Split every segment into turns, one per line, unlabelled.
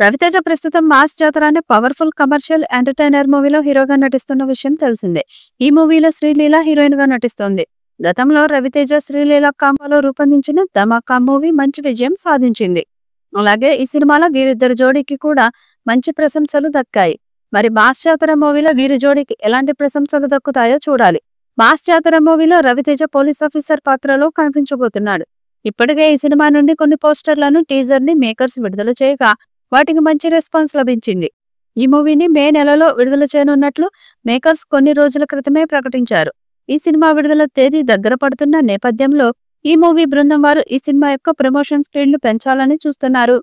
రవితేజ ప్రస్తుతం మాస్ జాతర అనే పవర్ఫుల్ కమర్షియల్ ఎంటర్టైనర్ మూవీలో హీరోగా నటిస్తున్న విషయం తెలిసిందే. ఈ మూవీలో శ్రీలీల హీరోయిన్ గా నటిస్తోంది. గతంలో రవితేజ శ్రీలీల కాంబోలో రూపొందించిన ధమాకా మూవీ మంచి విజయం సాధించింది. అలాగే ఈ సినిమాలో వీరిద్దరి జోడీకి కూడా మంచి ప్రశంసలు దక్కాయి. మరి మాస్ జాతర మూవీలో వీరి జోడీకి ఎలాంటి ప్రశంసలు దక్కుతాయో చూడాలి. మాస్ జాతర మూవీలో రవితేజ పోలీస్ ఆఫీసర్ పాత్రలో కనిపించబోతున్నాడు. ఇప్పటికే ఈ సినిమా నుండి కొన్ని పోస్టర్లను టీజర్ ని మేకర్స్ విడుదల చేయగా వాటికి మంచి రెస్పాన్స్ లభించింది. ఈ మూవీని మే నెలలో విడుదల చేయనున్నట్లు మేకర్స్ కొన్ని రోజుల క్రితమే ప్రకటించారు. ఈ సినిమా విడుదల తేదీ దగ్గర పడుతున్న నేపథ్యంలో ఈ మూవీ బృందం వారు ఈ సినిమా యొక్క ప్రమోషన్ స్పీడ్ ను పెంచాలని చూస్తున్నారు.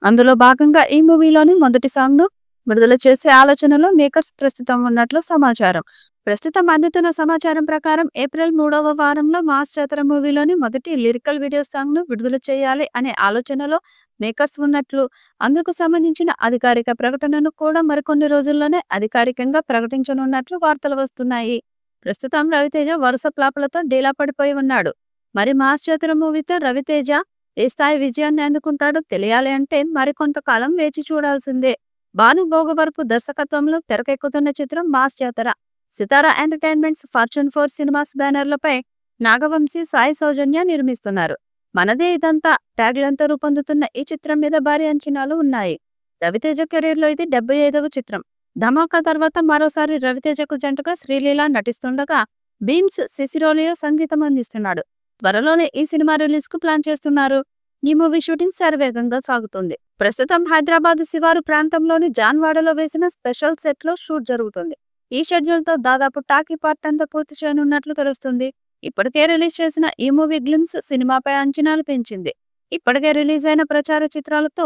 అందులో భాగంగా ఈ మూవీలోని మొదటి సాంగ్ ను విడుదల చేసే ఆలోచనలో మేకర్స్ ప్రస్తుతం ఉన్నట్లు సమాచారం. ప్రస్తుతం అందుతున్న సమాచారం ప్రకారం ఏప్రిల్ 3వ వారంలో మాస్ జాతర మూవీలోని మొదటి లిరికల్ వీడియో సాంగ్ ను విడుదల చేయాలి అనే ఆలోచనలో మేకర్స్ ఉన్నట్లు, అందుకు సంబంధించిన అధికారిక ప్రకటనను కూడా మరికొన్ని రోజుల్లోనే అధికారికంగా ప్రకటించనున్నట్లు వార్తలు వస్తున్నాయి. ప్రస్తుతం రవితేజ వరుస ఫ్లాపులతో డీలా పడిపోయి ఉన్నాడు. మరి మాస్ జాతర మూవీతో రవితేజ ఏ స్థాయి విజయాన్ని అందుకుంటాడో తెలియాలి అంటే మరికొంతకాలం వేచి చూడాల్సిందే. భాను భోగవరపు దర్శకత్వంలో తెరకెక్కుతున్న చిత్రం mass Jathara. Sithara entertainments, fortune 4 cinemas బ్యానర్లపై నాగవంశీ, సాయి సౌజన్య నిర్మిస్తున్నారు. మనదే ఇదంతా ట్యాగ్లతో రూపొందుతున్న ఈ చిత్రం మీద భారీ అంచనాలు ఉన్నాయి. రవితేజ కెరీర్ లో ఇది 75వ చిత్రం. ధమాకా తర్వాత మరోసారి రవితేజకు జంటగా శ్రీలీల నటిస్తుండగా బీమ్స్ సిసిరోలియో సంగీతం అందిస్తున్నాడు. త్వరలోనే ఈ సినిమా రిలీజ్ కు ప్లాన్ చేస్తున్నారు. ఈ మూవీ షూటింగ్ శరవేగంగా సాగుతుంది. ప్రస్తుతం హైదరాబాద్ శివారు ప్రాంతంలోని జాన్వాడలో వేసిన స్పెషల్ సెట్ లో షూట్ జరుగుతుంది. ఈ షెడ్యూల్ తో దాదాపు టాకీ పార్ట్ అంతా పూర్తి చేయనున్నట్లు తెలుస్తుంది. ఇప్పటికే రిలీజ్ చేసిన ఈ మూవీ గ్లిమ్స్ సినిమాపై అంచనాలు పెంచింది. ఇప్పటికే రిలీజ్ అయిన ప్రచార చిత్రాలతో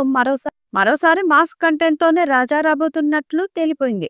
మరోసారి మాస్ కంటెంట్ తోనే రాజా రాబోతున్నట్లు తేలిపోయింది.